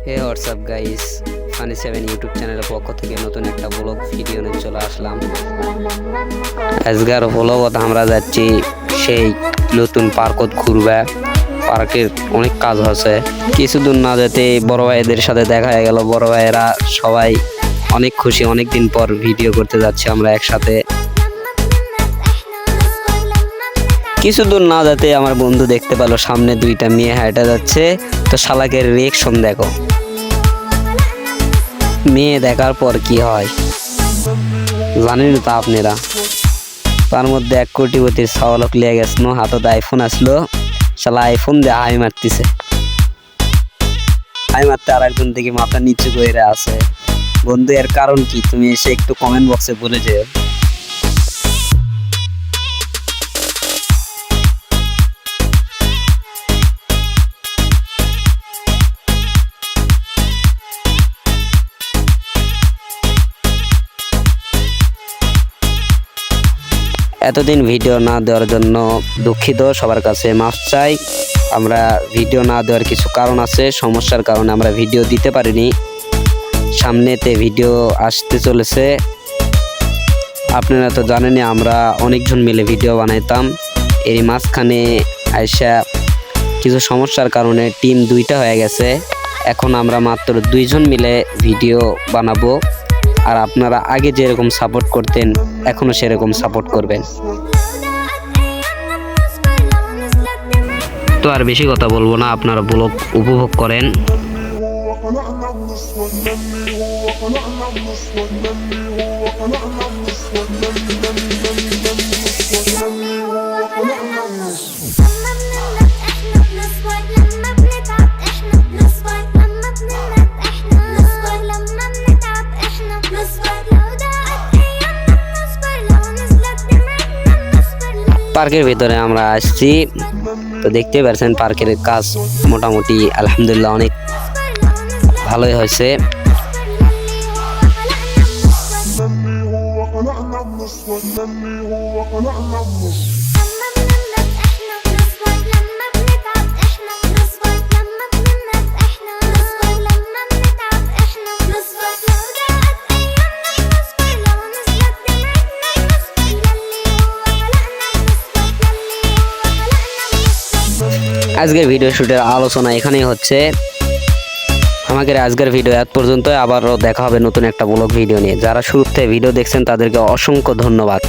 হে WhatsApp guys, funny 7 YouTube চ্যানেলের পক্ষ থেকে নতুন একটা ব্লগ ভিডিও নিয়ে চলে আসলাম। আজকের ব্লগত আমরা যাচ্ছি সেই নতুন পার্কত ঘুরবে। পার্কের অনেক কাজ আছে, কিছু দূর না যেতে বড় ভাইদের সাথে দেখা হয়ে গেল। বড় ভাইয়েরা সবাই অনেক খুশি, অনেক দিন পর ভিডিও করতে যাচ্ছি আমরা একসাথে। কিছু দূর না যেতে আমার বন্ধু দেখতে পেল সামনে দুইটা মেয়ে হাঁটা যাচ্ছে। তো শালাকের রিয়েকশন দেখো, মেয়ে দেখার পর কি হয় জানেন তো আপনারা। তার মধ্যে এক কোটিপতির ছাওয়ালক লিয়ে গেছিল, হাতত আইফোন আসলো, শালা আইফোন দিয়ে হাই মারতেছে। হাই মারতে আর একজন থেকে মাথা নিচু করে আছে। বন্ধু, এর কারণ কি তুমি এসে একটু কমেন্ট বক্সে বলে যেও। এতদিন ভিডিও না দেওয়ার জন্য দুঃখিত, সবার কাছে মাফ চাই। আমরা ভিডিও না দেওয়ার কিছু কারণ আছে, সমস্যার কারণে আমরা ভিডিও দিতে পারিনি। সামনেতে ভিডিও আসতে চলেছে। আপনারা তো জানেনই আমরা অনেকজন মিলে ভিডিও বানাইতাম। এর মাঝখানে আইসা কিছু সমস্যার কারণে টিম দুইটা হয়ে গেছে। এখন আমরা মাত্র দুইজন মিলে ভিডিও বানাবো। আর আপনারা আগে যেরকম সাপোর্ট করতেন এখনো সেরকম সাপোর্ট করবেন। তো আর বেশি কথা বলবো না, আপনারা ব্লগ উপভোগ করেন। পার্কের ভিতরে আমরা আসছি, তো দেখতে পাচ্ছেন পার্কের কাজ মোটামুটি আলহামদুলিল্লাহ অনেক ভালোই হয়েছে। আজকের ভিডিও শুটের আলোচনা এখানেই হচ্ছে। আমাদের আজকের ভিডিও এত পর্যন্ত, আবারও দেখা হবে নতুন একটা ব্লগ ভিডিও নিয়ে। যারা শুরু থেকে ভিডিও দেখছেন তাদেরকে অসংখ্য ধন্যবাদ।